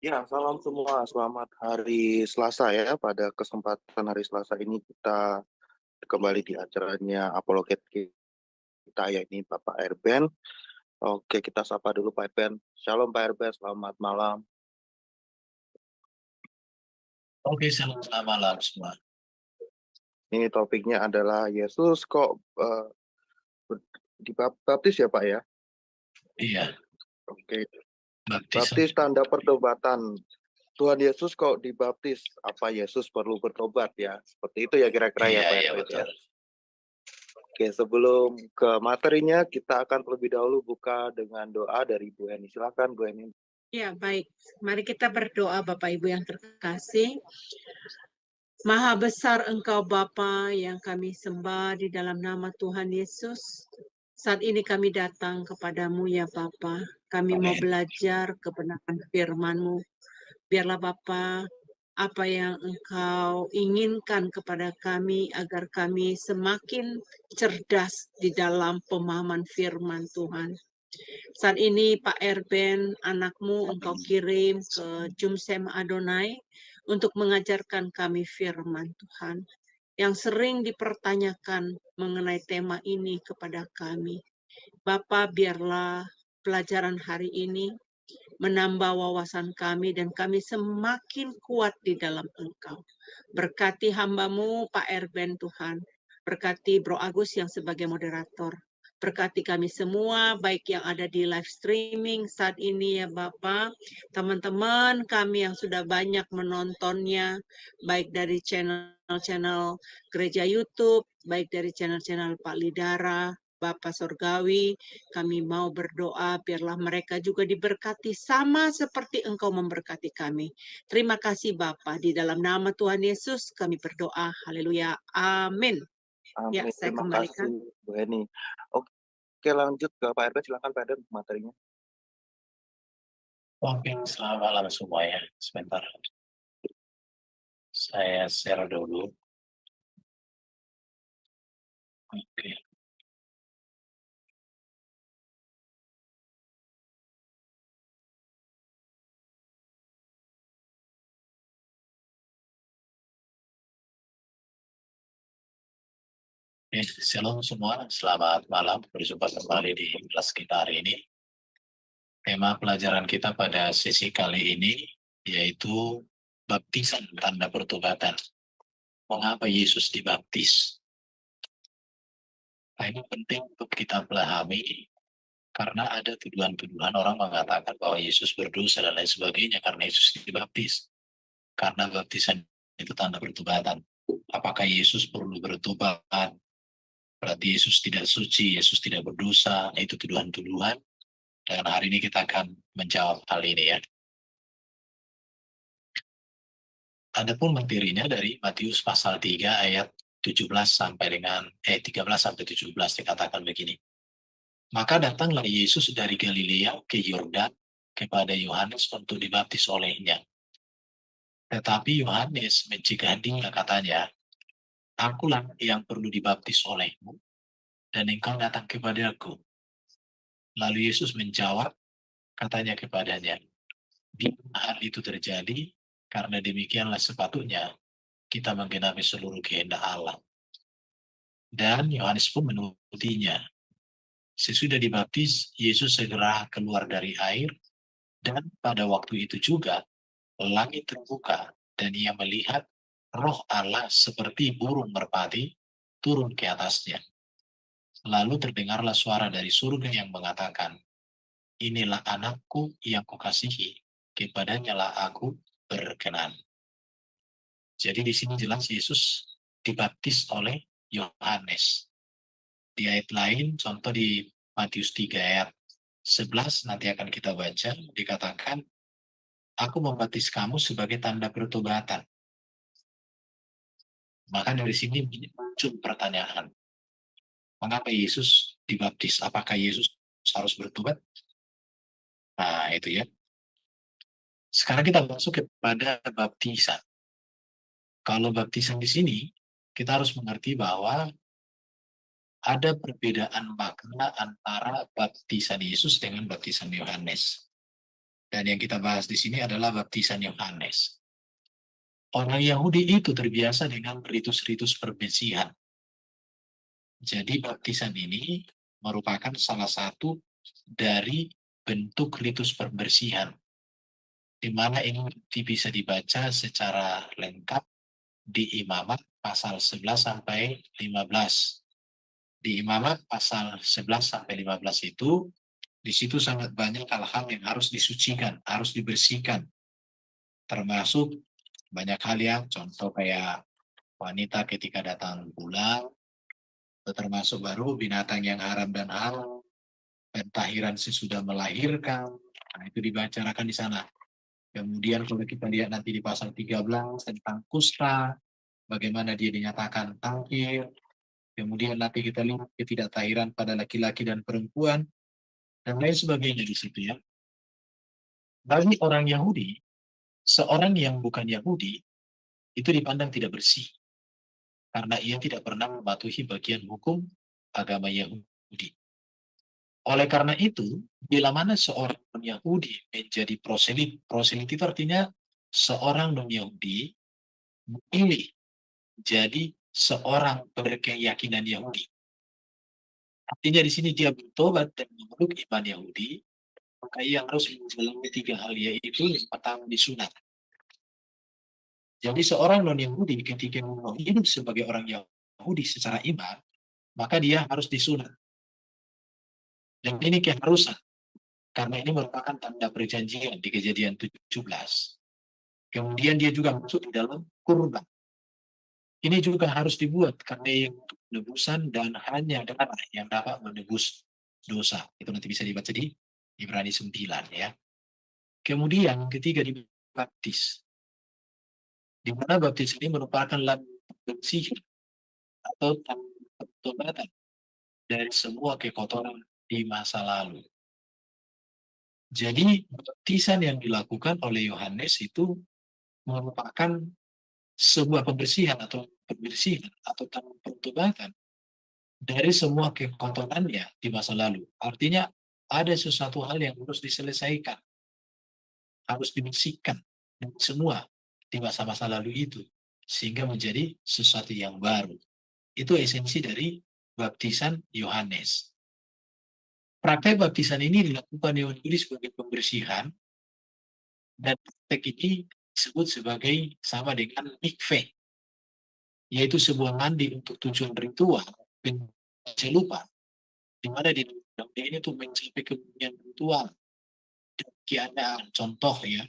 Ya, salam semua. Selamat hari Selasa ya. Pada kesempatan hari Selasa ini kita kembali di acaranya Apologet kita, yakni Bapak Erben. Oke, kita sapa dulu Pak Erben. Shalom Pak Erben, selamat malam. Oke, selamat malam semua. Ini topiknya adalah Yesus kok dibaptis ya Pak ya? Iya, Oke, baptisan. baptis tanda pertobatan. Tuhan Yesus kok dibaptis? Apa Yesus perlu bertobat ya? Seperti itu ya kira-kira ya Iya, Pak iya Erben ya. betul. Oke, sebelum ke materinya, kita akan terlebih dahulu buka dengan doa dari Bu Eni. Silakan Bu Eni. Ya, baik. Mari kita berdoa Bapak Ibu yang terkasih. Maha besar Engkau Bapa yang kami sembah di dalam nama Tuhan Yesus. Saat ini kami datang kepadamu ya Bapa. Kami mau Amin. belajar kebenaran firman-Mu. Biarlah Bapa, apa yang Engkau inginkan kepada kami agar kami semakin cerdas di dalam pemahaman firman Tuhan. Saat ini Pak Erben, anakmu Engkau kirim ke Jumsem Adonai untuk mengajarkan kami firman Tuhan yang sering dipertanyakan mengenai tema ini kepada kami. Bapa, biarlah pelajaran hari ini menambah wawasan kami dan kami semakin kuat di dalam Engkau. Berkati hamba-Mu Pak Erben Tuhan, berkati Bro Agus yang sebagai moderator, berkati kami semua, baik yang ada di live streaming saat ini ya Bapak, teman-teman kami yang sudah banyak menontonnya, baik dari channel-channel gereja YouTube, baik dari channel-channel Pak Lidara, Bapak Sorgawi, kami mau berdoa biarlah mereka juga diberkati sama seperti Engkau memberkati kami. Terima kasih Bapa, di dalam nama Tuhan Yesus kami berdoa. Haleluya. Amin. Ya, Amin. saya Terima kembalikan. kasih Bu Eni. Oke, lanjut ke Pak Erben. Silakan Pak Erben materinya. Oke, selamat malam semua ya. Sebentar. Saya share dulu. Oke. Shalom semua. Selamat malam. Berjumpa kembali di kelas kita hari ini. Tema pelajaran kita pada sesi kali ini yaitu baptisan tanda pertobatan. Mengapa Yesus dibaptis? Nah, ini penting untuk kita pahami karena ada tuduhan-tuduhan orang mengatakan bahwa Yesus berdosa dan lain sebagainya karena Yesus dibaptis. Karena baptisan itu tanda pertobatan. Apakah Yesus perlu bertobat? Berarti Yesus tidak suci, Yesus tidak berdosa. Nah, itu tuduhan-tuduhan. Dan hari ini kita akan menjawab hal ini ya. Adapun materinya dari Matius pasal 3 ayat 17 sampai dengan 13 sampai 17 dikatakan begini. Maka datanglah Yesus dari Galilea ke Yordan kepada Yohanes untuk dibaptis olehnya. Tetapi Yohanes mencegah dia, katanya, akulah yang perlu dibaptis olehmu, dan engkau datang kepadaku. Lalu Yesus menjawab, katanya kepadanya, bila hal itu terjadi, karena demikianlah sepatutnya kita menggenapi seluruh kehendak Allah. Dan Yohanes pun menurutinya. Sesudah dibaptis, Yesus segera keluar dari air, dan pada waktu itu juga langit terbuka, dan ia melihat Roh Allah seperti burung merpati turun ke atasnya. Lalu terdengarlah suara dari surga yang mengatakan, inilah anakku yang kukasihi, kepadanya lah aku berkenan. Jadi di sini jelas Yesus dibaptis oleh Yohanes. Di ayat lain, contoh di Matius 3 ayat 11, nanti akan kita baca, dikatakan, aku membaptis kamu sebagai tanda pertobatan. Maka dari sini muncul pertanyaan, mengapa Yesus dibaptis? Apakah Yesus harus bertobat? Nah, itu ya. Sekarang kita masuk kepada baptisan. Kalau baptisan di sini, kita harus mengerti bahwa ada perbedaan makna antara baptisan Yesus dengan baptisan Yohanes. Dan yang kita bahas di sini adalah baptisan Yohanes. Orang Yahudi itu terbiasa dengan ritus-ritus perbersihan. Jadi baptisan ini merupakan salah satu dari bentuk ritus perbersihan, di mana ini bisa dibaca secara lengkap di Imamat pasal 11 sampai 15. Di Imamat pasal 11 sampai 15 itu, di situ sangat banyak hal-hal yang harus disucikan, harus dibersihkan. Termasuk banyak hal yang contoh kayak wanita ketika datang bulan, termasuk baru binatang yang haram dan halal, pentahiran sesudah melahirkan, nah itu dibicarakan di sana. Kemudian kalau kita lihat nanti di pasal 13 tentang kusta, bagaimana dia dinyatakan tangkil, kemudian nanti kita lihat ketidaktahiran pada laki-laki dan perempuan, dan lain sebagainya di situ ya. Bagi orang Yahudi, seorang yang bukan Yahudi, itu dipandang tidak bersih, karena ia tidak pernah mematuhi bagian hukum agama Yahudi. Oleh karena itu, bila mana seorang non-Yahudi menjadi proselit, proselit itu artinya seorang non-Yahudi memilih jadi seorang berkeyakinan Yahudi. Artinya di sini dia bertobat dan memeluk iman Yahudi, maka ia harus menjalani 3 hal, yaitu yang pertama disunat. Jadi seorang non-Yahudi ketika mau hidup sebagai orang Yahudi secara iman, maka dia harus disunat. Dan ini keharusan, karena ini merupakan tanda perjanjian di Kejadian 17. Kemudian dia juga masuk di dalam kurban. Ini juga harus dibuat karena yang untuk penebusan dan hanya darah yang dapat menebus dosa. Itu nanti bisa dibaca di Ibrani 9 ya. Kemudian ketiga dibaptis. Di mana baptis ini merupakan pembersihan atau pertobatan dari semua kekotoran di masa lalu. Jadi baptisan yang dilakukan oleh Yohanes itu merupakan sebuah pembersihan atau pertobatan dari semua kekotorannya di masa lalu. Artinya ada sesuatu hal yang harus diselesaikan, harus dibersihkan dari semua di masa-masa lalu itu, sehingga menjadi sesuatu yang baru. Itu esensi dari baptisan Yohanes. Praktek baptisan ini dilakukan Yahudi sebagai pembersihan, dan praktek ini disebut sebagai sama dengan mikveh, yaitu sebuah mandi untuk tujuan ritual pencelupan, di mana di dalam ini tuh mencapai kemudian ritual dan keadaan. Contoh ya,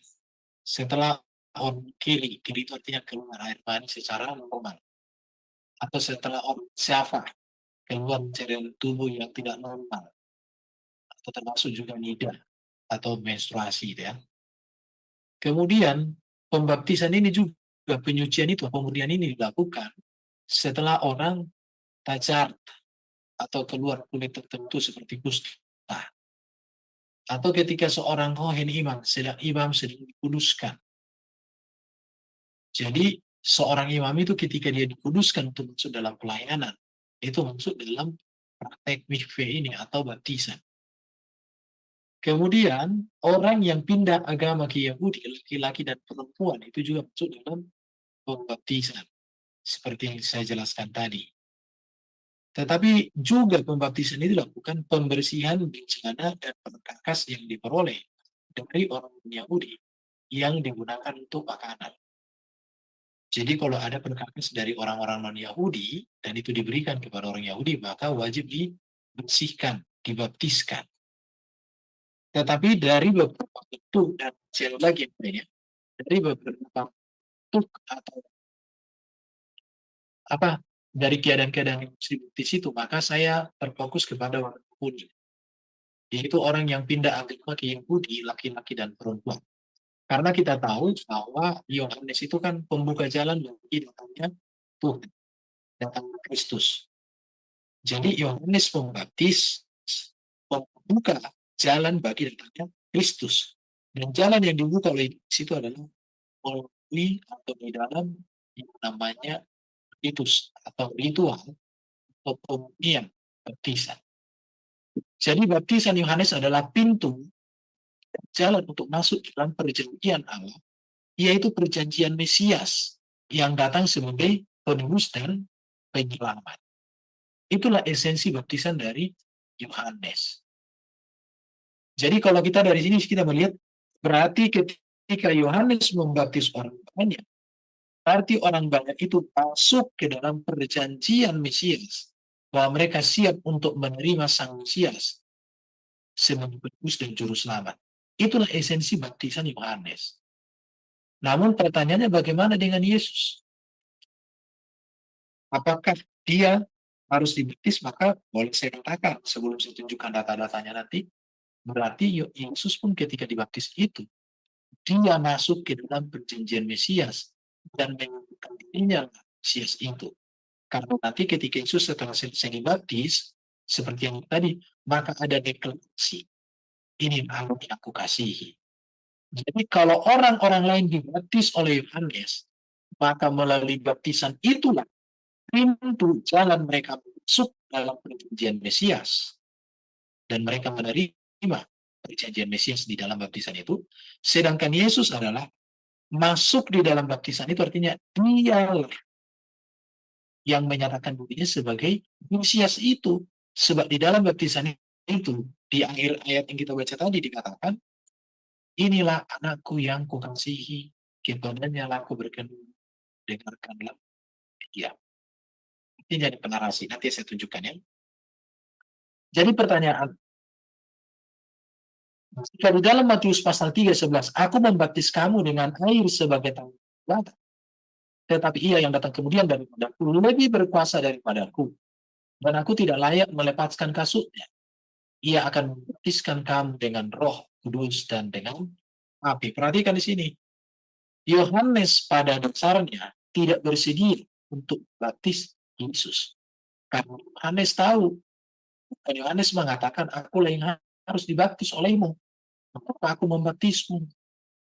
setelah orang kiri itu artinya keluar air mani secara normal, atau setelah orang syafa keluar cairan tubuh yang tidak normal, atau termasuk juga nida atau menstruasi ya. Kemudian pembaptisan ini juga penyucian itu, pemudian ini dilakukan setelah orang tacar atau keluar kulit tertentu seperti kusta, atau ketika seorang kohen imam sedang dikuduskan. Jadi seorang imam itu ketika dia dikuduskan untuk masuk dalam pelayanan, itu masuk dalam praktek mikveh ini atau baptisan. Kemudian orang yang pindah agama ke Yahudi, laki-laki dan perempuan, itu juga masuk dalam pembaptisan, seperti yang saya jelaskan tadi. Tetapi juga pembaptisan itu dilakukan pembersihan bencana dan perkakas yang diperoleh dari orang Yahudi yang digunakan untuk makanan. Jadi kalau ada perkakas dari orang-orang non-Yahudi dan itu diberikan kepada orang Yahudi, maka wajib dibersihkan, dibaptiskan. Tetapi dari beberapa bentuk dan hasil lagi ya, dari beberapa bentuk atau dari keadaan-keadaan yang di situ, maka saya terfokus kepada orang Yahudi, yaitu orang yang pindah agama ke Yahudi, laki-laki dan perempuan. Karena kita tahu bahwa Yohanes itu kan pembuka jalan bagi datangnya Tuhan, datangnya Kristus. Jadi Yohanes Pembaptis membuka jalan bagi datangnya Kristus. Dan jalan yang dibuka oleh situ adalah melalui atau di dalam yang namanya ritus atau ritual atau pemurnian baptisan. Jadi baptisan Yohanes adalah pintu jalan untuk masuk dalam perjanjian Allah, yaitu perjanjian Mesias yang datang sebagai penebus dan penyelamat. Itulah esensi baptisan dari Yohanes. Jadi kalau kita dari sini kita melihat, berarti ketika Yohanes membaptis orang banyak, berarti orang banyak itu masuk ke dalam perjanjian Mesias, bahwa mereka siap untuk menerima Sang Mesias sebagai penebus dan juru selamat. Itulah esensi baptisan Yohanes. Namun pertanyaannya, bagaimana dengan Yesus? Apakah dia harus dibaptis? Maka boleh saya katakan sebelum saya tunjukkan data-datanya nanti, berarti Yesus pun ketika dibaptis itu, dia masuk ke dalam perjanjian Mesias dan menunjukkan dirinya Mesias itu. Karena nanti ketika Yesus setelah selesai dibaptis, seperti yang tadi, maka ada deklarasi, ini aku yang aku kasihi. Jadi kalau orang-orang lain dibaptis oleh Yohanes, maka melalui baptisan itulah pintu jalan mereka masuk dalam perjanjian Mesias. Dan mereka menerima perjanjian Mesias di dalam baptisan itu. Sedangkan Yesus adalah masuk di dalam baptisan itu, artinya dialah yang menyatakan dirinya sebagai Mesias itu. Sebab di dalam baptisan itu, di akhir ayat yang kita baca tadi dikatakan, inilah anakku yang kukasihi, kepadanya lah aku berkenan, dengarkanlah dia. Ini jadi penarasi, nanti saya tunjukkan ya. Jadi pertanyaan, jika di dalam Matius pasal 3:11, aku membaptis kamu dengan air sebagai tanda, tetapi ia yang datang kemudian daripadaku lebih berkuasa daripadaku, dan aku tidak layak melepaskan kasutnya. Ia akan membaptiskan kamu dengan Roh Kudus dan dengan api. Perhatikan di sini. Yohanes pada dasarnya tidak bersedia untuk baptis Yesus. Karena Yohanes tahu, dan Yohanes mengatakan, akulah yang harus dibaptis olehmu. Mengapa aku membaptismu?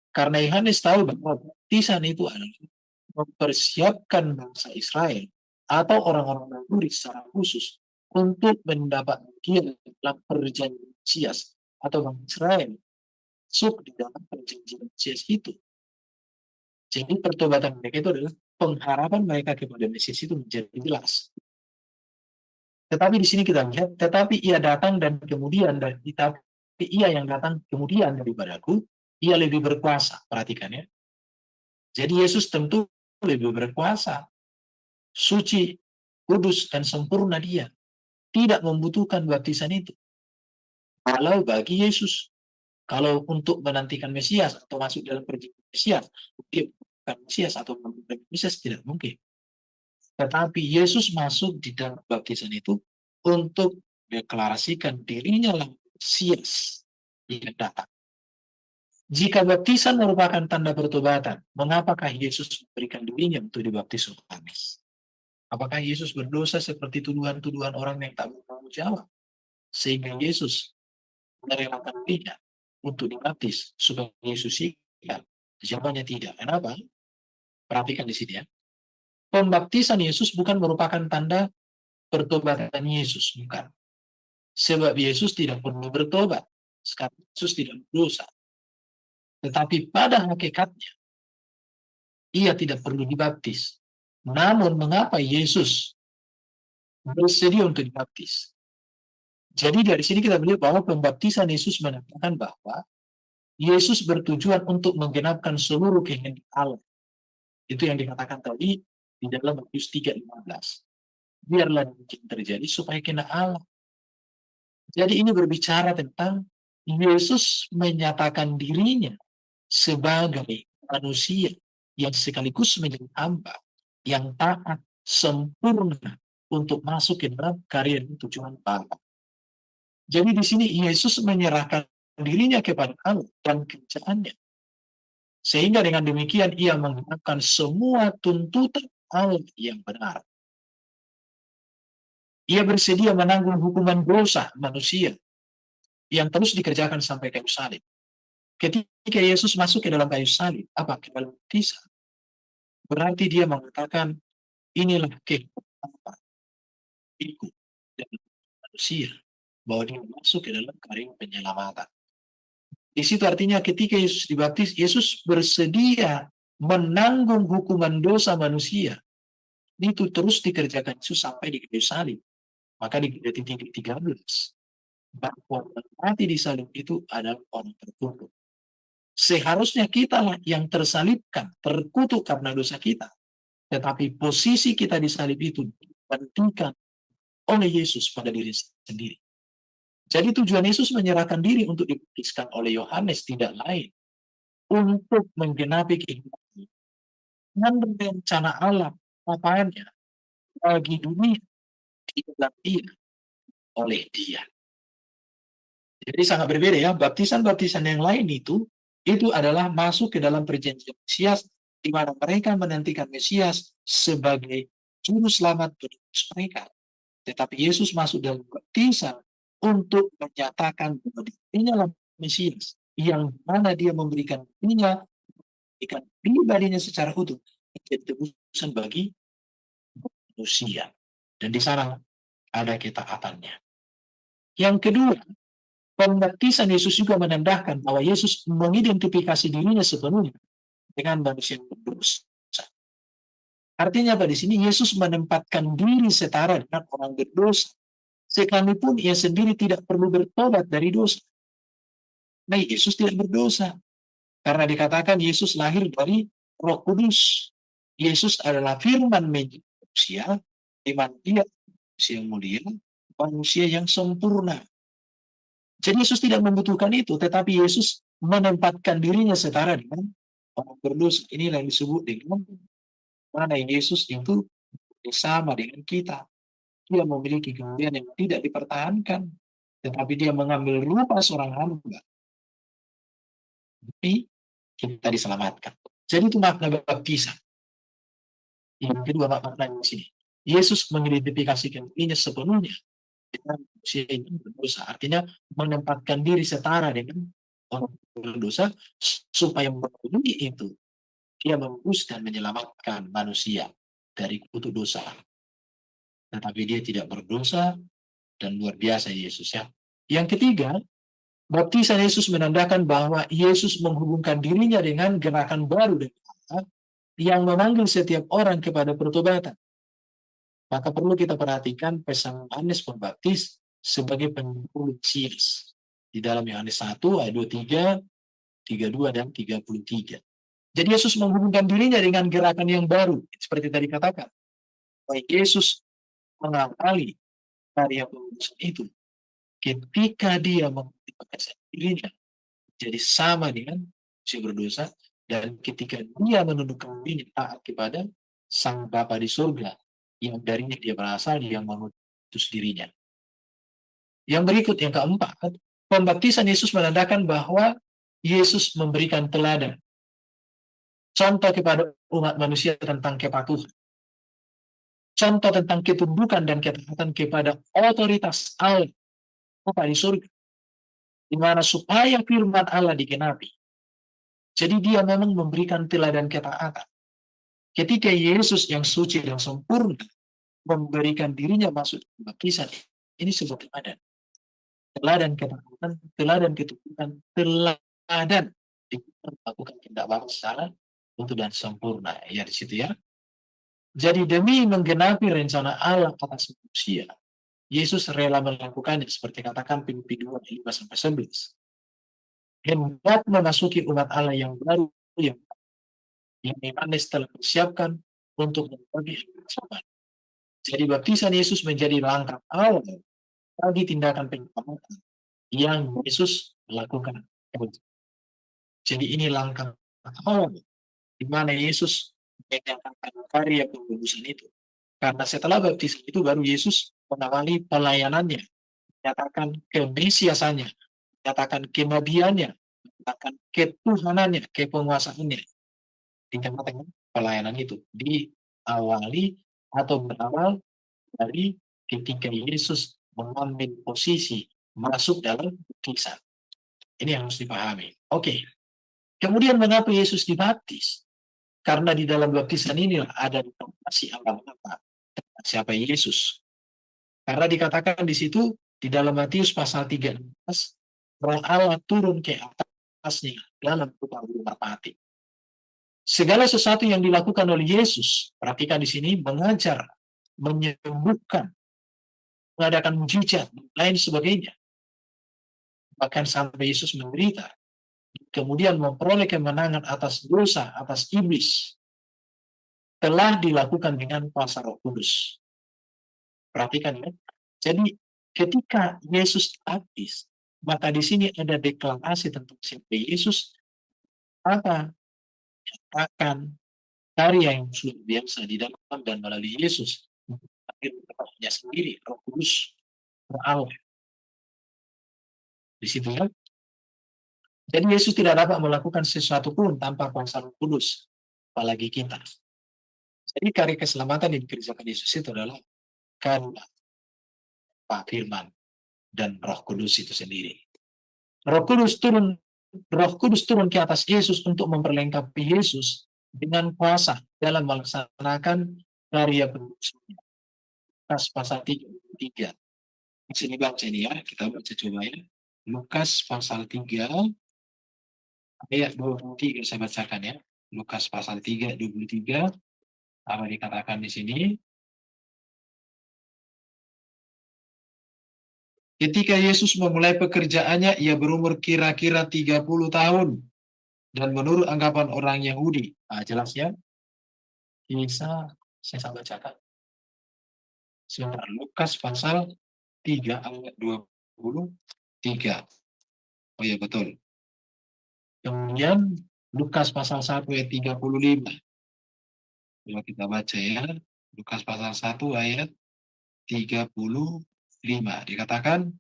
Karena Yohanes tahu bahwa baptisan itu adalah mempersiapkan bangsa Israel atau orang-orang Yahudi secara khusus untuk mendapat bagian dalam perjanjian Mesias atau bangsa Israel masuk di dalam perjanjian Mesias itu. Jadi pertobatan mereka itu adalah pengharapan mereka kepada Mesias itu menjadi jelas. Tetapi di sini kita lihat, tetapi ia datang dan kemudian, dan tetapi ia yang datang kemudian daripadaku, ia lebih berkuasa. Perhatikan ya. Jadi Yesus tentu lebih berkuasa, suci, kudus, dan sempurna dia. Tidak membutuhkan baptisan itu. Kalau bagi Yesus, kalau untuk menantikan Mesias atau masuk dalam perjanjian Mesias, dia bukan Mesias atau Mesias tidak mungkin. Tetapi Yesus masuk di dalam baptisan itu untuk deklarasikan dirinya lah Mesias yang datang. Jika baptisan merupakan tanda pertobatan, mengapakah Yesus memberikan dirinya untuk dibaptis oleh Yohanes? Apakah Yesus berdosa seperti tuduhan-tuduhan orang yang tak bertanggung jawab? Sehingga Yesus merelakan dirinya untuk dibaptis supaya Yesus siap? Jawabannya tidak. Kenapa? Perhatikan di sini ya. Pembaptisan Yesus bukan merupakan tanda pertobatan Yesus, bukan. Sebab Yesus tidak perlu bertobat. Sekarang Yesus tidak berdosa. Tetapi pada hakikatnya, ia tidak perlu dibaptis. Namun mengapa Yesus bersedia untuk dibaptis? Jadi dari sini kita melihat bahwa pembaptisan Yesus menandakan bahwa Yesus bertujuan untuk menggenapkan seluruh kehendak Allah. Itu yang dikatakan tadi di dalam Matius 3:15. Biarlah mungkin terjadi supaya kehendak Allah. Jadi ini berbicara tentang Yesus menyatakan dirinya sebagai manusia yang sekaligus menjadi hamba, yang taat, sempurna untuk masuk ke dalam karya dan tujuan Bapa. Jadi di sini Yesus menyerahkan dirinya kepada Allah dan kerjaannya. Sehingga dengan demikian ia menggunakan semua tuntutan Allah yang benar. Ia bersedia menanggung hukuman dosa manusia yang terus dikerjakan sampai kayu salib. Ketika Yesus masuk ke dalam kayu salib, ke dalam baptisan, berarti dia mengatakan, inilah kehidupan ikut dan manusia, bahwa dia masuk ke dalam karya penyelamatan. Di situ artinya ketika Yesus dibaptis, Yesus bersedia menanggung hukuman dosa manusia. Itu terus dikerjakan Yesus sampai di kayu salib. Maka di titik 13, bahwa mati di salib itu adalah orang terkutuk. Seharusnya kitalah yang tersalibkan, terkutuk karena dosa kita. Tetapi posisi kita di salib itu digantikan oleh Yesus pada diri sendiri. Jadi tujuan Yesus menyerahkan diri untuk dibaptiskan oleh Yohanes tidak lain untuk menggenapi kehidupan dan rencana Allah apanya bagi dunia di dalam dia oleh dia. Jadi sangat berbeda ya, baptisan-baptisan yang lain itu adalah masuk ke dalam perjanjian Mesias, di mana mereka menantikan Mesias sebagai juru selamat penebus mereka. Tetapi Yesus masuk dalam baptisan untuk menyatakan bahwa dirinya adalah Mesias, yang mana dia memberikan dirinya, memberikan pribadinya secara utuh, menjadi tebusan bagi manusia. Dan di sana ada ketaatannya. Yang kedua, pembaptisan Yesus juga menandakan bahwa Yesus mengidentifikasi dirinya sepenuhnya dengan manusia yang berdosa. Artinya apa di sini? Yesus menempatkan diri setara dengan orang berdosa, sekalipun ia sendiri tidak perlu bertobat dari dosa. Nah, Yesus tidak berdosa karena dikatakan Yesus lahir dari Roh Kudus. Yesus adalah firman menjadi manusia, di mana dia manusia yang mulia, manusia yang sempurna. Jadi Yesus tidak membutuhkan itu, tetapi Yesus menempatkan dirinya setara dengan orang berdosa. Inilah yang disebut dengan mana Yesus itu sama dengan kita. Dia memiliki kemuliaan yang tidak dipertahankan, tetapi dia mengambil rupa seorang hamba. Tapi kita diselamatkan. Jadi itu makna baptisan. Yang kedua makna di sini. Yesus mengidentifikasikan dirinya sepenuhnya dengan manusia yang berdosa. Artinya menempatkan diri setara dengan orang berdosa supaya memenuhi itu. Dia menebus dan menyelamatkan manusia dari kutuk dosa. Tetapi dia tidak berdosa dan luar biasa Yesus ya. Yang ketiga, baptisan Yesus menandakan bahwa Yesus menghubungkan dirinya dengan gerakan baru dari Allah yang memanggil setiap orang kepada pertobatan. Maka perlu kita perhatikan pesan Yohanes Pembaptis sebagai penghulu Mesias. Di dalam Yohanes 1 ayat 23, 32 dan 33. Jadi Yesus menghubungkan dirinya dengan gerakan yang baru. Seperti tadi katakan. Baik Yesus mengawali karya pengudusan itu ketika dia mengaktifkan dirinya jadi sama dengan si berdosa, dan ketika dia menundukkan dirinya taat kepada Sang Bapa di surga yang darinya dia berasal, yang mengutus dirinya. Yang berikut, yang keempat, pembaptisan Yesus menandakan bahwa Yesus memberikan teladan, contoh kepada umat manusia tentang kepatuhan, contoh tentang ketundukan dan ketaatan kepada otoritas Allah di surga, di mana supaya firman Allah digenapi. Jadi dia memang memberikan teladan ketaatan. Ketika Yesus yang suci dan sempurna memberikan dirinya masuk ke baptisan, ini sebuah teladan. Teladan ketaatan, teladan ketundukan, teladan melakukan kehendak Bapa secara utuh dan sempurna. Ya di situ ya. Jadi demi menggenapi rencana Allah atas manusia, Yesus rela melakukannya seperti katakan Filipi 2 ayat 5-11. Hendak memasuki umat Allah yang baru yang Yohanes telah persiapkan untuk berbagi kehidupan. Jadi baptisan Yesus menjadi langkah awal bagi tindakan penyelamatan yang Yesus lakukan. Jadi ini langkah awal di mana Yesus menyatakan karya penebusan itu. Karena setelah baptisan itu baru Yesus mengawali pelayanannya, menyatakan kemesiasannya, menyatakan kenabiannya, menyatakan ketuhanannya, kepenguasaannya di tengah-tengah pelayanan itu. Diawali atau berawal dari ketika Yesus mengambil posisi masuk dalam baptisan. Ini yang harus dipahami. Oke. Kemudian mengapa Yesus dibaptis? Karena di dalam baptisan inilah ada informasi Allah Bapa siapa Yesus. Karena dikatakan di situ di dalam Matius pasal 13, Roh Allah turun ke atas atasnya dalam rupa burung merpati. Segala sesuatu yang dilakukan oleh Yesus, perhatikan di sini, mengajar, menyembuhkan, mengadakan mujizat, dan lain sebagainya. Bahkan sampai Yesus menderita, kemudian memperoleh kemenangan atas dosa, atas iblis, telah dilakukan dengan kuasa Roh Kudus. Perhatikan ya. Jadi ketika Yesus habis, maka di sini ada deklarasi tentang siapa Yesus, maka akan karya yang luar biasa di dalam dan melalui Yesus, Rohnya sendiri, Roh Kudus, Roh Allah. Di situ ya. Jadi Yesus tidak dapat melakukan sesuatu pun tanpa kuasa Roh Kudus, apalagi kita. Jadi karya keselamatan yang dikerjakan Yesus itu adalah karena Pak Firman dan Roh Kudus itu sendiri. Roh Kudus turun ke atas Yesus untuk memperlengkapi Yesus dengan kuasa dalam melaksanakan karya penebusannya. Lukas pasal 3. Di sini baca ini ya, kita baca coba ya. Lukas pasal 3 ayat 23 saya bacakan ya. Lukas pasal 3 23 apa dikatakan di sini? Ketika Yesus memulai pekerjaannya, ia berumur kira-kira 30 tahun. Dan menurut anggapan orang Yahudi, jelas ya, bisa saya bacakan. Sebentar, Lukas pasal 3 ayat 23. Oh ya betul. Kemudian Lukas pasal 1 ayat 35. Coba kita baca ya. Lukas pasal 1 ayat 35. Dikatakan,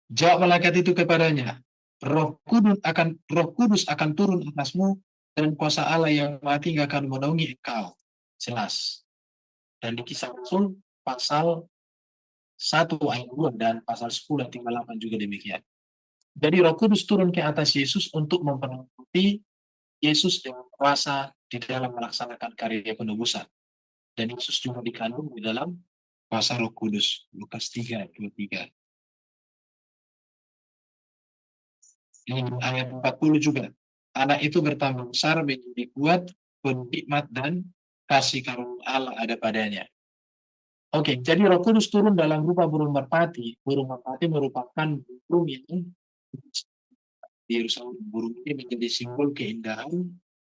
jawab malaikat itu kepadanya, Roh Kudus akan turun atasmu dan kuasa Allah yang Maha Tinggi akan menaungi engkau. Jelas. Dan di Kisah Rasul pasal 1 ayat 2 dan pasal 10 ayat 8 juga demikian. Jadi Roh Kudus turun ke atas Yesus untuk memperlengkapi Yesus dengan kuasa di dalam melaksanakan karya penebusan. Dan Yesus juga dikandung di dalam kuasa Roh Kudus. Lukas 3 ayat 23. Ini ayat 40 juga. Anak itu bertambah besar, menjadi kuat, berhikmat, dan kasih karunia Allah ada padanya. Oke, jadi Roh Kudus turun dalam rupa burung merpati. Burung merpati merupakan burung yang di Yerusalem. Burung ini menjadi simbol keindahan,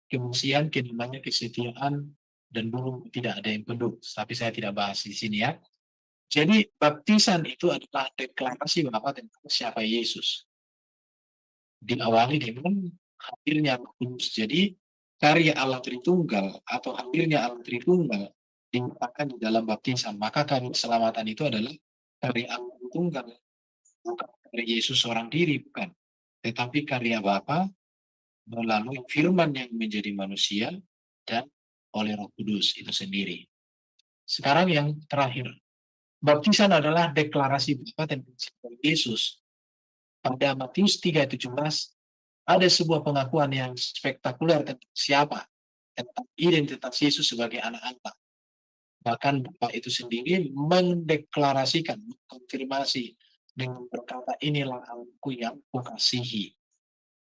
kemuliaan, kedamaian, kesetiaan, dan burung tidak ada yang penduk. Tapi saya tidak bahas di sini ya. Jadi baptisan itu adalah deklarasi bahwa tentang siapa Yesus. Diawali dengan hadirnya Roh Kudus. Jadi karya Allah Tritunggal atau hadirnya Allah Tritunggal dinyatakan di dalam baptisan. Maka karya keselamatan itu adalah karya Allah Tritunggal, bukan karya Yesus seorang diri, bukan. Tetapi karya Bapa melalui firman yang menjadi manusia dan oleh Roh Kudus itu sendiri. Sekarang yang terakhir, baptisan adalah deklarasi Bapa tentang Yesus. Pada Matius 3:17 ada sebuah pengakuan yang spektakuler tentang siapa, tentang identitas Yesus sebagai anak Allah. Bahkan Bapa itu sendiri mendeklarasikan, mengkonfirmasi dengan berkata, inilah Anakku yang kukasihi.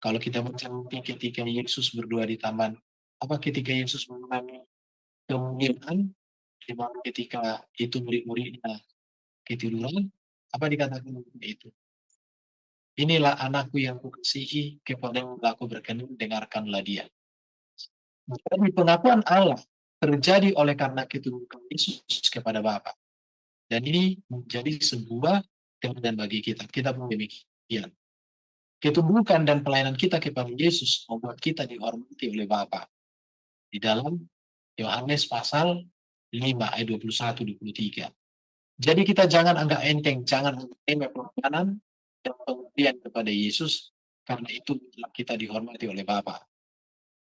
Kalau kita baca ketika Yesus berdua di taman, apa ketika Yesus mengalami kemungkinan, di mana ketika itu murid-muridnya ketiduran, apa dikatakan itu? Inilah anakku yang kukasihi, kepadamu aku berkenan, dengarkanlah dia. Jadi pengakuan Allah terjadi oleh karena ketundukan Yesus kepada Bapa. Dan ini menjadi sebuah kemudian bagi kita. Kita pun demikian. Ketundukan dan pelayanan kita kepada Yesus membuat kita dihormati oleh Bapa. Di dalam Yohanes pasal 5 ayat 21-23. Jadi kita jangan anggap enteng, jangan remeh pelayanan dan pengabdian kepada Yesus, karena itu kita dihormati oleh Bapa.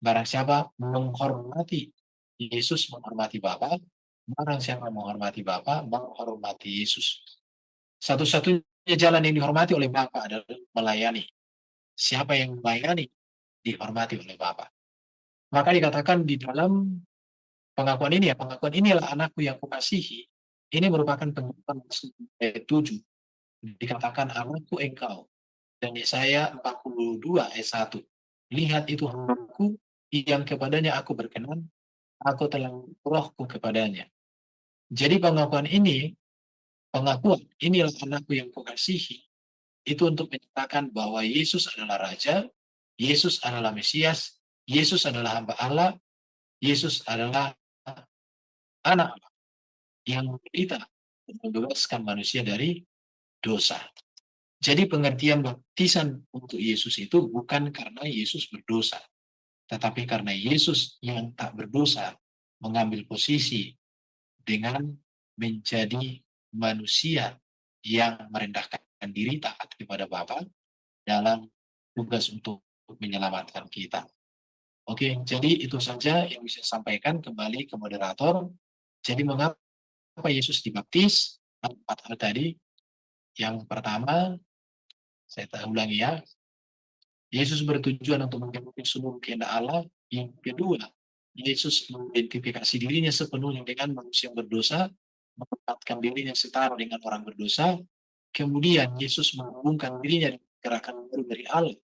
Barang siapa menghormati Yesus, menghormati Bapa. Barang siapa menghormati Bapa, menghormati Yesus. Satu-satunya jalan yang dihormati oleh Bapa adalah melayani. Siapa yang melayani, dihormati oleh Bapa. Maka dikatakan di dalam pengakuan ini, pengakuan inilah anakku yang kukasihi. Ini merupakan pengakuan ayat 7. Dikatakan anakku engkau. Dan Yesaya 42 ayat 1. Lihat itu hambaku yang kepadanya aku berkenan, aku telah rohku kepadanya. Jadi pengakuan inilah anakku yang kukasihi, itu untuk menyatakan bahwa Yesus adalah Raja, Yesus adalah Mesias, Yesus adalah hamba Allah, Yesus adalah anak Allah yang menderita dan membebaskan manusia dari dosa. Jadi pengertian baptisan untuk Yesus itu bukan karena Yesus berdosa, tetapi karena Yesus yang tak berdosa mengambil posisi dengan menjadi manusia yang merendahkan diri taat kepada Bapa dalam tugas untuk menyelamatkan kita. Oke, jadi itu saja yang bisa saya sampaikan. Kembali ke moderator. Jadi mengapa Yesus dibaptis? 4 hal tadi. Yang pertama, saya ulangi ya, Yesus bertujuan untuk mengikuti seluruh kehendak Allah. Yang kedua, Yesus mengidentifikasi dirinya sepenuhnya dengan manusia yang berdosa, menempatkan dirinya setara dengan orang berdosa. Kemudian Yesus menghubungkan dirinya dengan gerakan baru dari Allah,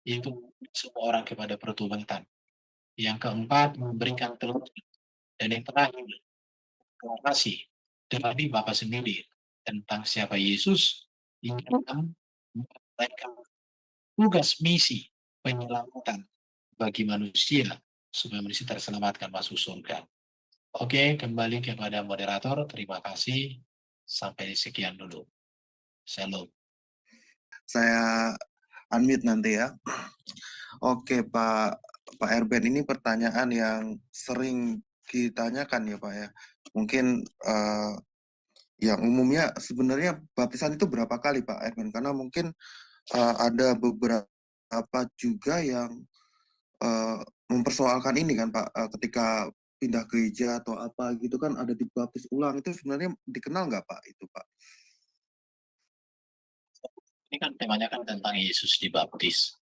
yaitu semua orang kepada pertobatan. Yang keempat, memberikan teladan. Dan yang terakhir, deklarasi dari Bapa sendiri tentang siapa Yesus yang menunaikan tugas misi penyelamatan bagi manusia supaya manusia terselamatkan masuk surga. Oke, kembali kepada moderator. Terima kasih. Sampai sekian dulu. Shalom. Saya unmute nanti ya. Oke, Pak Erben, ini pertanyaan yang sering ditanyakan ya, Pak ya. Mungkin yang umumnya sebenarnya baptisan itu berapa kali, Pak Erben? Karena mungkin ada beberapa juga yang mempersoalkan ini kan, Pak, ketika pindah gereja atau apa gitu kan ada dibaptis ulang. Itu sebenarnya dikenal nggak, Pak, itu, Pak? Ini kan temanya kan tentang Yesus dibaptis.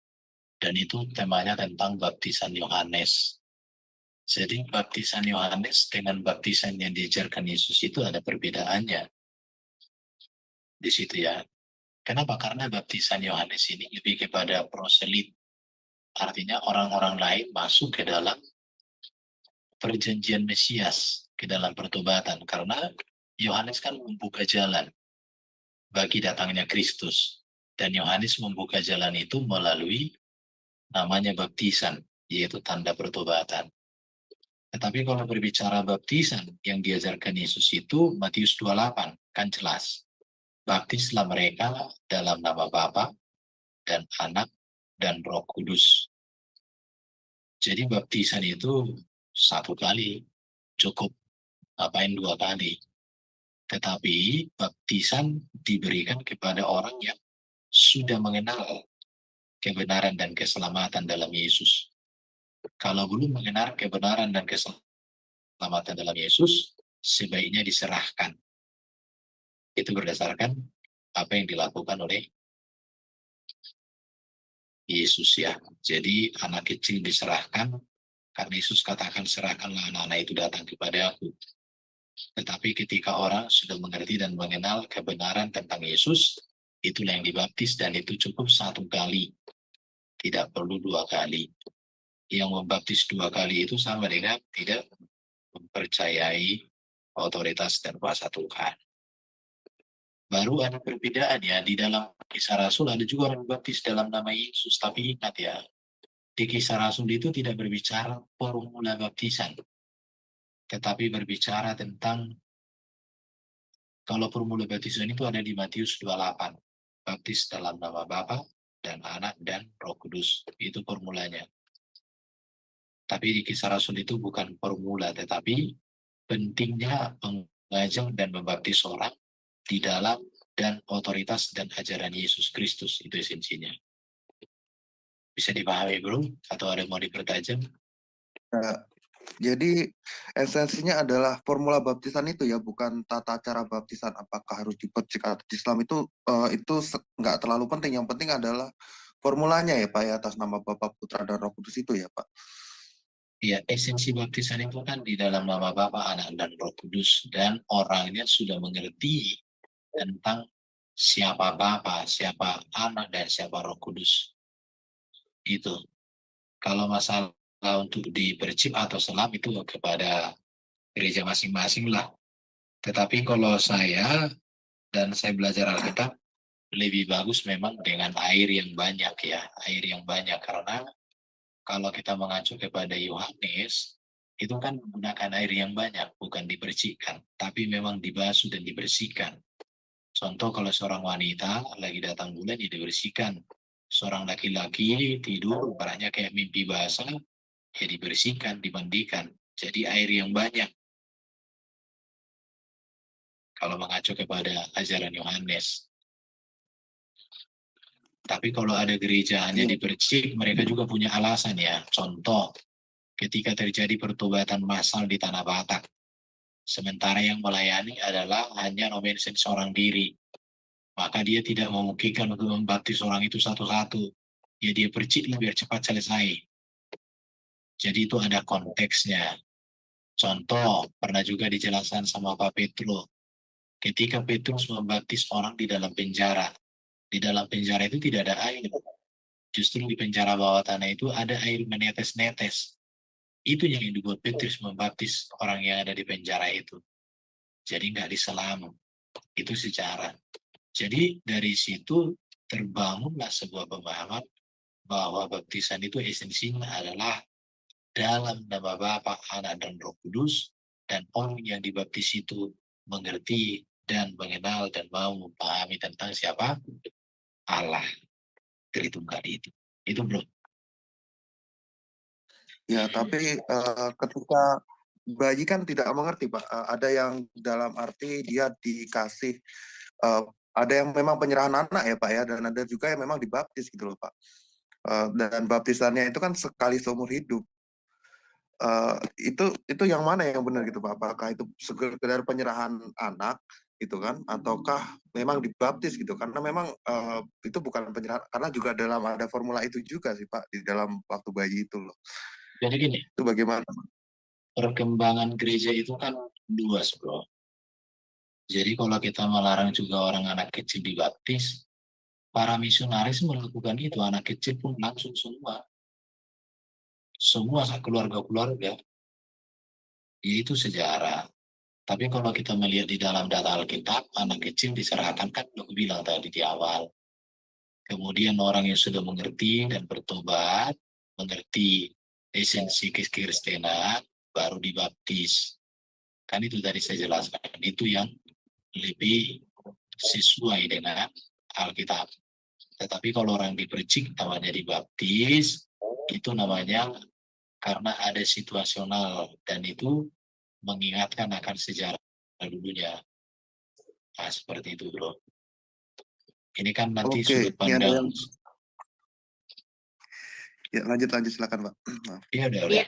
Dan itu temanya tentang baptisan Yohanes. Jadi baptisan Yohanes dengan baptisan yang diajarkan Yesus itu ada perbedaannya. Di situ ya. Kenapa? Karena baptisan Yohanes ini lebih kepada proselit. Artinya orang-orang lain masuk ke dalam perjanjian Mesias, ke dalam pertobatan. Karena Yohanes kan membuka jalan bagi datangnya Kristus. Dan Yohanes membuka jalan itu melalui namanya baptisan, yaitu tanda pertobatan. Tetapi kalau berbicara baptisan yang diajarkan Yesus itu, Matius 28, kan jelas. Baptislah mereka dalam nama Bapa dan Anak dan Roh Kudus. Jadi baptisan itu satu kali, cukup. Ngapain 2 kali? Tetapi baptisan diberikan kepada orang yang sudah mengenal kebenaran dan keselamatan dalam Yesus. Kalau belum mengenal kebenaran dan keselamatan dalam Yesus, sebaiknya diserahkan. Itu berdasarkan apa yang dilakukan oleh Yesus ya. Jadi anak kecil diserahkan, karena Yesus katakan serahkanlah anak-anak itu datang kepada aku. Tetapi ketika orang sudah mengerti dan mengenal kebenaran tentang Yesus, itulah yang dibaptis, dan itu cukup 1 kali. Tidak perlu 2 kali. Yang membaptis 2 kali itu sama dengan tidak mempercayai otoritas dan kuasa Tuhan. Baru ada perbedaan ya, di dalam Kisah Rasul ada juga orang baptis dalam nama Yesus. Tapi ingat ya, di Kisah Rasul itu tidak berbicara formula baptisan, tetapi berbicara tentang, kalau formula baptisan itu ada di Matius 28, baptis dalam nama Bapa dan Anak dan Roh Kudus, itu formulanya. Tapi di Kisah Rasul itu bukan formula, tetapi pentingnya mengajak dan membaptis orang di dalam dan otoritas dan ajaran Yesus Kristus, itu esensinya. Bisa dipahami bro? Atau ada mau dipertajam? Jadi esensinya adalah formula baptisan itu ya, bukan tata cara baptisan. Apakah harus dipercik atau di Islam itu nggak terlalu penting. Yang penting adalah formulanya ya Pak ya, atas nama Bapa, Putra, dan Roh Kudus itu ya Pak. Ya, esensi baptisan itu kan di dalam nama Bapa, Anak, dan Roh Kudus. Dan orangnya sudah mengerti tentang siapa Bapa, siapa Anak, dan siapa Roh Kudus. Itu. Kalau masalah untuk dipercip atau selam itu kepada gereja masing-masing lah. Tetapi kalau saya dan saya belajar Alkitab, lebih bagus memang dengan air yang banyak ya, air yang banyak. Karena kalau kita mengacu kepada Yohanes, itu kan menggunakan air yang banyak, bukan dipercikkan, tapi memang dibasuh dan dibersihkan. Contoh kalau seorang wanita lagi datang bulan, ya dibersihkan. Seorang laki-laki tidur, barangnya kayak mimpi basah, ya dibersihkan, dimandikan. Jadi air yang banyak. Kalau mengacu kepada ajaran Yohanes. Tapi kalau ada gereja hanya dipercik, mereka juga punya alasan ya. Contoh, ketika terjadi pertobatan massal di Tanah Batak, sementara yang melayani adalah hanya nominasi seorang diri, maka dia tidak memungkinkan untuk membaptis orang itu satu-satu. Ya dia perciklah biar cepat selesai. Jadi itu ada konteksnya. Contoh, pernah juga dijelaskan sama Pak Petrus. Ketika Petrus membaptis orang di dalam penjara itu tidak ada air. Justru di penjara bawah tanah itu ada air menetes-netes. Itu yang dibuat Petrus membaptis orang yang ada di penjara itu. Jadi nggak diselam. Itu sejarah. Jadi dari situ terbangunlah sebuah pemahaman bahwa baptisan itu esensinya adalah dalam nama Bapa, Anak, dan Roh Kudus, dan orang yang dibaptis itu mengerti dan mengenal dan mau memahami tentang siapa Allah. Tritunggal itu. Itu bro. Ya, tapi ketika bayi kan tidak mengerti, Pak. Ada yang dalam arti dia dikasih, ada yang memang penyerahan anak ya, Pak ya, dan ada juga yang memang dibaptis gitu loh, Pak. Dan baptisannya itu kan sekali seumur hidup. Itu yang mana yang benar gitu, Pak? Apakah itu sekedar penyerahan anak gitu kan, ataukah memang dibaptis gitu? Karena memang itu bukan penyerahan, karena juga ada formula itu juga sih, Pak, di dalam waktu bayi itu loh. Jadi gini, Itu bagaimana? perkembangan gereja itu kan luas bro. Jadi kalau kita melarang juga orang anak kecil dibaptis, para misionaris melakukan itu, anak kecil pun langsung semua keluarga-keluarga, yaitu sejarah. Tapi kalau kita melihat di dalam data Alkitab, anak kecil diserahkan kan udah aku bilang tadi di awal. Kemudian orang yang sudah mengerti dan bertobat, mengerti esensi kekristenan, baru dibaptis. Kan itu tadi saya jelaskan, itu yang lebih sesuai dengan Alkitab. Tetapi kalau orang dipercik namanya dibaptis, itu namanya karena ada situasional dan itu mengingatkan akan sejarah dulunya. Nah, seperti itu bro. Ini kan nanti Oke, sudut ini ada pandang. yang ya lanjut silakan, Pak. Iya udah.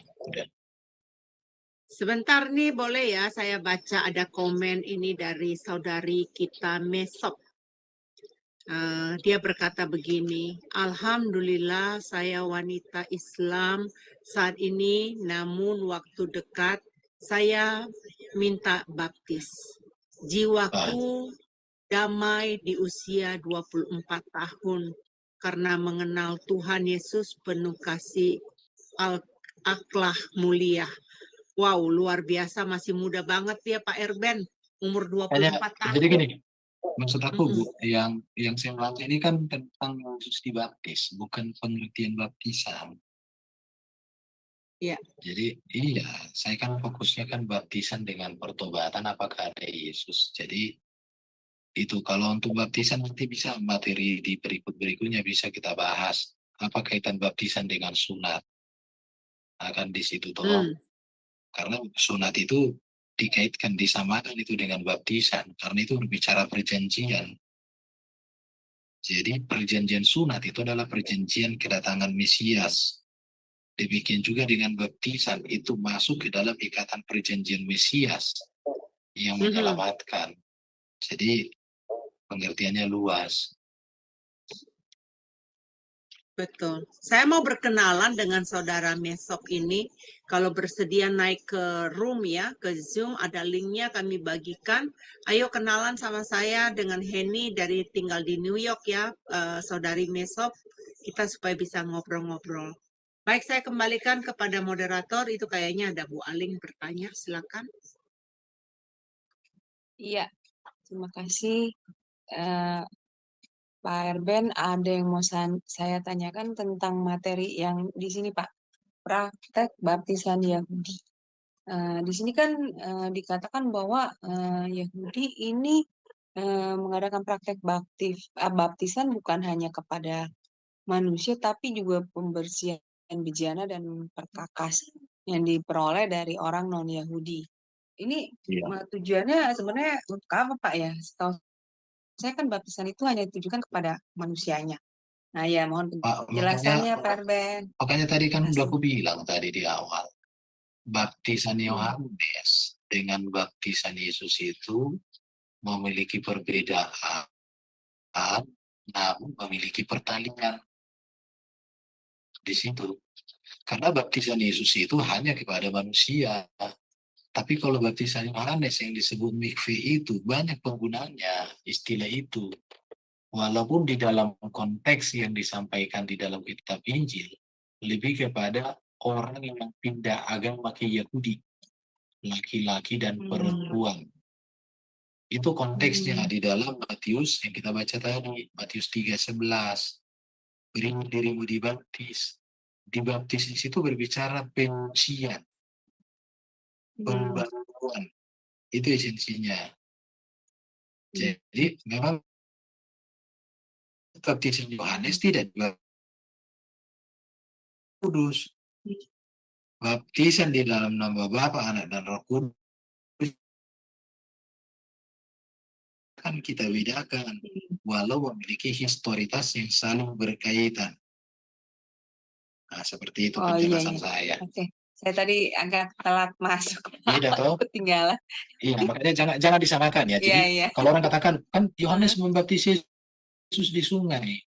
Sebentar nih boleh ya saya baca ada komen ini dari saudari kita Mesop. Dia berkata begini, Alhamdulillah saya wanita Islam saat ini, namun waktu dekat saya minta baptis. Jiwaku damai di usia 24 tahun karena mengenal Tuhan Yesus penuh kasih akhlak mulia. Wow, luar biasa, masih muda banget ya Pak Erben, umur 24 tahun. Jadi gini, maksud aku Bu, yang saya bilang ini kan tentang Yesus dibaptis, bukan pengertian baptisan. Iya. Jadi iya, saya kan fokusnya kan baptisan dengan pertobatan apakah ada Yesus. Jadi itu kalau untuk baptisan nanti bisa materi di berikutnya bisa kita bahas. Apa kaitan baptisan dengan sunat? Akan di situ toh. Karena sunat itu dikaitkan, disamakan itu dengan baptisan. Karena itu berbicara perjanjian. Jadi perjanjian sunat itu adalah perjanjian kedatangan Mesias. Demikian juga dengan baptisan, itu masuk ke dalam ikatan perjanjian Mesias yang menyelamatkan. Jadi pengertiannya luas. Betul. Saya mau berkenalan dengan saudara Mesop ini. Kalau bersedia naik ke room ya, ke Zoom, ada linknya kami bagikan. Ayo kenalan sama saya dengan Henny dari tinggal di New York ya, saudari Mesop. Kita supaya bisa ngobrol-ngobrol. Baik, saya kembalikan kepada moderator. Itu kayaknya ada Bu Aling bertanya. Silakan. Iya, terima kasih. Pak Erben, ada yang mau saya tanyakan tentang materi yang di sini, Pak. Praktek baptisan Yahudi. Di sini kan dikatakan bahwa Yahudi ini mengadakan praktek baptisan bukan hanya kepada manusia, tapi juga pembersihan bejana dan perkakas yang diperoleh dari orang non-Yahudi. Ini tujuannya sebenarnya untuk apa, Pak ya? Setahu saya kan baptisan itu hanya ditujukan kepada manusianya. Nah ya, mohon penjelasannya, Pak Erben. Makanya tadi kan udah aku bilang tadi di awal, baptisan Yohanes dengan baptisan Yesus itu memiliki perbedaan, namun memiliki pertalian di situ. Karena baptisan Yesus itu hanya kepada manusia. Tapi kalau baptisan Yohanes yang disebut mikve itu banyak penggunanya istilah itu. Walaupun di dalam konteks yang disampaikan di dalam kitab Injil lebih kepada orang yang pindah agama ke Yahudi, laki-laki dan perempuan. Itu konteksnya di dalam Matius yang kita baca tadi, Matius 3:11. Berimu dirimu dibaptis. Dibaptis di situ berbicara penyucian, pembaruan. Itu esensinya. Jadi memang baptisan Yohanes tidak kudus. Baptisan di dalam nama Bapa, Anak, dan Roh Kudus kan kita bedakan, walau memiliki historitas yang saling berkaitan. Nah, seperti itu penjelasan saya. Oke. Saya tadi agak telat masuk. Beda toh? Ketinggalan. Iya, makanya jangan disamakan ya. Jadi kalau orang katakan kan Yohanes membaptis Yesus di sungai.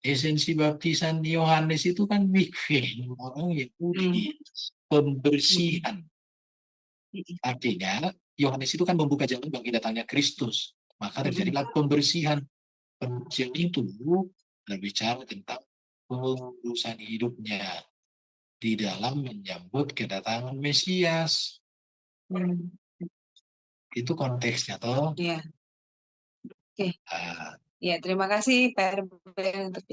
Esensi baptisan Yohanes itu kan mikveh, orang Yahudi, pembersihan. Artinya Yohanes itu kan membuka jalan bagi datangnya Kristus. Maka terjadilah pembersihan. Pembersihan itu berbicara tentang pengurusan hidupnya di dalam menyambut kedatangan Mesias. Itu konteksnya toh. Iya. Oke. Ya, terima kasih Pak Erben untuk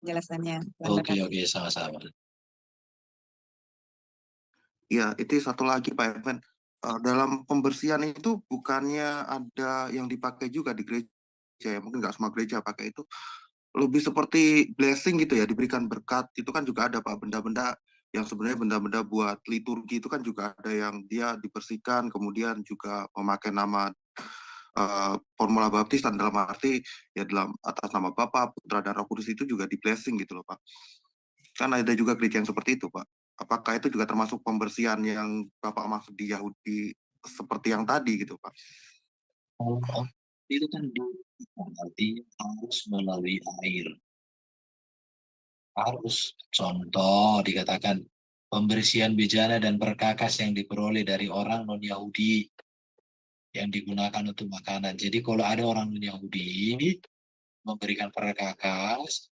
penjelasannya. Oke, sama-sama. Ya, itu satu lagi Pak Erben. Dalam pembersihan itu bukannya ada yang dipakai juga di gereja ya, mungkin nggak semua gereja pakai itu. Lebih seperti blessing gitu ya, diberikan berkat. Itu kan juga ada Pak, benda-benda yang sebenarnya benda-benda buat liturgi itu kan juga ada yang dia dibersihkan, kemudian juga memakai nama formula baptisan dalam arti ya dalam atas nama Bapa, Putra, dan Roh Kudus itu juga di blessing gitu loh Pak. Kan ada juga gereja yang seperti itu Pak. Apakah itu juga termasuk pembersihan yang Bapak maksud di Yahudi seperti yang tadi gitu Pak? Itu kan artinya harus melalui air. Harus. Contoh dikatakan pembersihan bejana dan perkakas yang diperoleh dari orang non-Yahudi yang digunakan untuk makanan. Jadi kalau ada orang non-Yahudi memberikan perkakas,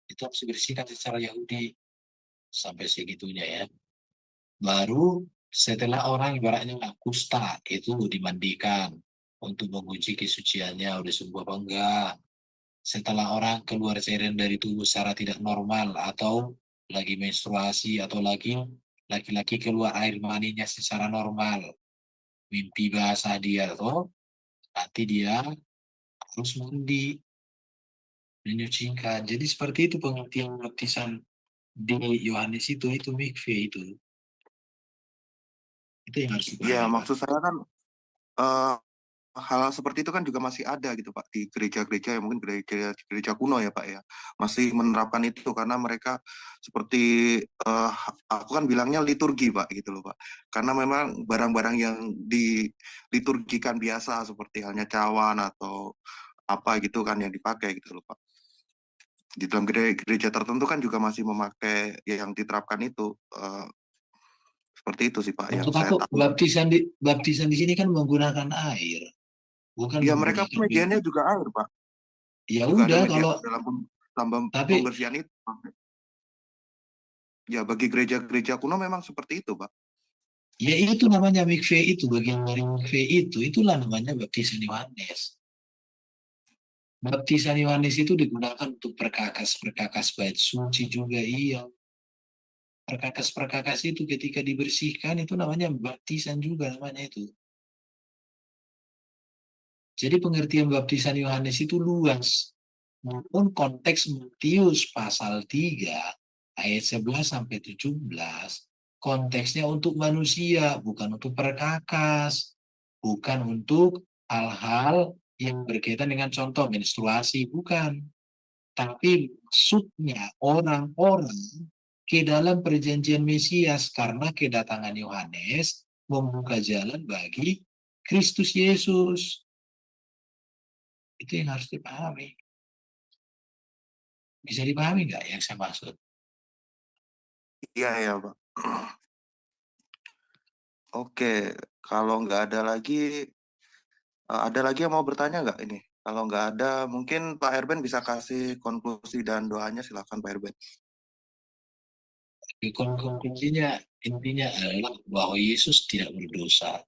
itu harus dibersihkan secara Yahudi. Sampai segitunya ya. Baru setelah orang ibaratnya kusta itu dimandikan untuk menguji kesuciannya udah sembuh apa enggak. Setelah orang keluar cairan dari tubuh secara tidak normal atau lagi menstruasi atau lagi laki-laki keluar air maninya secara normal, mimpi basah dia tuh, nanti dia harus mandi, menyucikan. Jadi seperti itu pengertian baptisan di Yohanes itu mikve itu. Itu yang harus dipahami. Ya, maksud saya kan hal seperti itu kan juga masih ada gitu Pak di gereja-gereja ya, mungkin gereja kuno ya Pak ya, masih menerapkan itu karena mereka seperti aku kan bilangnya liturgi Pak gitu loh Pak, karena memang barang-barang yang diliturgikan biasa seperti halnya cawan atau apa gitu kan yang dipakai gitu loh Pak. Di dalam gereja tertentu kan juga masih memakai yang diterapkan itu. Seperti itu sih Pak yang Untuk saya aku tahu. baptisan di sini kan menggunakan air, bukan Ya mereka menggunakan medianya juga air Pak. Ya Juga ada udah media kalau dalam tapi pembersihan itu. Ya bagi gereja-gereja kuno memang seperti itu Pak. ya itu namanya mikve itu, bagian dari mikve itulah namanya baptisan Yohanes. Baptisan Yohanes itu digunakan untuk perkakas bait suci juga, iya. Perkakas itu ketika dibersihkan itu namanya baptisan juga namanya itu. Jadi pengertian baptisan Yohanes itu luas. Maupun konteks Matius pasal 3 ayat 11 sampai 17, konteksnya untuk manusia, bukan untuk perkakas, bukan untuk hal-hal yang berkaitan dengan contoh menstruasi, bukan. Tapi maksudnya orang-orang ke dalam perjanjian Mesias, karena kedatangan Yohanes membuka jalan bagi Kristus Yesus. Itu yang harus dipahami. Bisa dipahami nggak yang saya maksud? Iya ya Pak. Oke, kalau nggak ada lagi yang mau bertanya nggak ini? Kalau nggak ada, mungkin Pak Erben bisa kasih konklusi dan doanya, silakan Pak Erben. Konklusinya, intinya adalah bahwa Yesus tidak berdosa.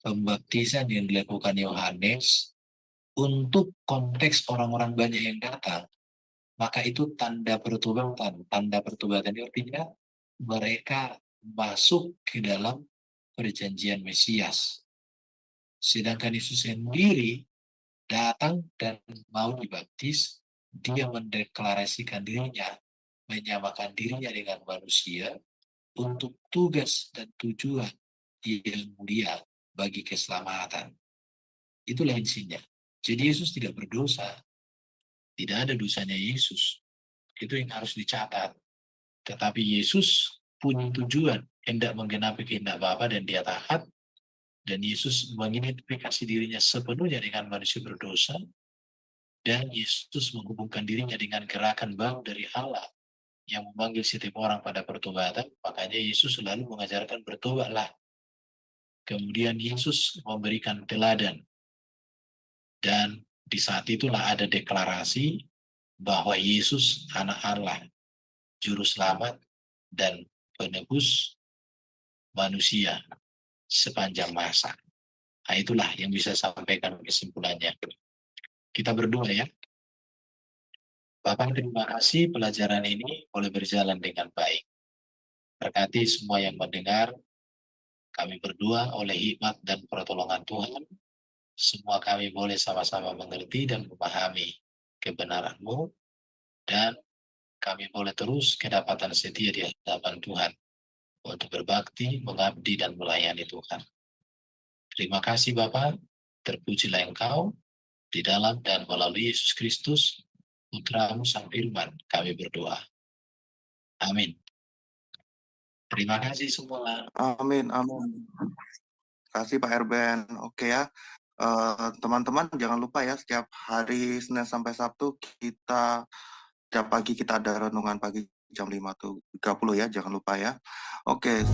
Pembaptisan yang dilakukan Yohanes untuk konteks orang-orang banyak yang datang, maka itu tanda pertobatan. Tanda pertobatan itu artinya mereka masuk ke dalam perjanjian Mesias. Sedangkan Yesus sendiri datang dan mau dibaptis, dia mendeklarasikan dirinya, menyamakan dirinya dengan manusia untuk tugas dan tujuan yang mulia bagi keselamatan. Itulah intinya. Jadi Yesus tidak berdosa. Tidak ada dosanya Yesus. Itu yang harus dicatat. Tetapi Yesus punya tujuan, hendak menggenapi kehendak Bapa dan dia taat. Dan Yesus mengidentifikasi dirinya sepenuhnya dengan manusia berdosa. Dan Yesus menghubungkan dirinya dengan gerakan bau dari Allah yang memanggil setiap orang pada pertobatan. Makanya Yesus selalu mengajarkan bertobatlah. Kemudian Yesus memberikan teladan. Dan di saat itulah ada deklarasi bahwa Yesus anak Allah, juru selamat dan penebus manusia sepanjang masa. Nah, itulah yang bisa sampaikan kesimpulannya. Kita berdoa ya. Bapak, terima kasih pelajaran ini boleh berjalan dengan baik. Berkati semua yang mendengar. Kami berdoa oleh hikmat dan pertolongan Tuhan, semua kami boleh sama-sama mengerti dan memahami kebenaran-Mu, dan kami boleh terus kedapatan setia di hadapan Tuhan untuk berbakti, mengabdi, dan melayani Tuhan. Terima kasih Bapa, terpujilah Engkau di dalam dan melalui Yesus Kristus, Putra-Mu Sang Firman, kami berdoa. Amin. Terima kasih semua. Amin, amin. Terima kasih Pak Erben. Oke ya, teman-teman jangan lupa ya, setiap hari Senin sampai Sabtu setiap pagi kita ada renungan pagi jam 5.30 ya, jangan lupa ya. Oke.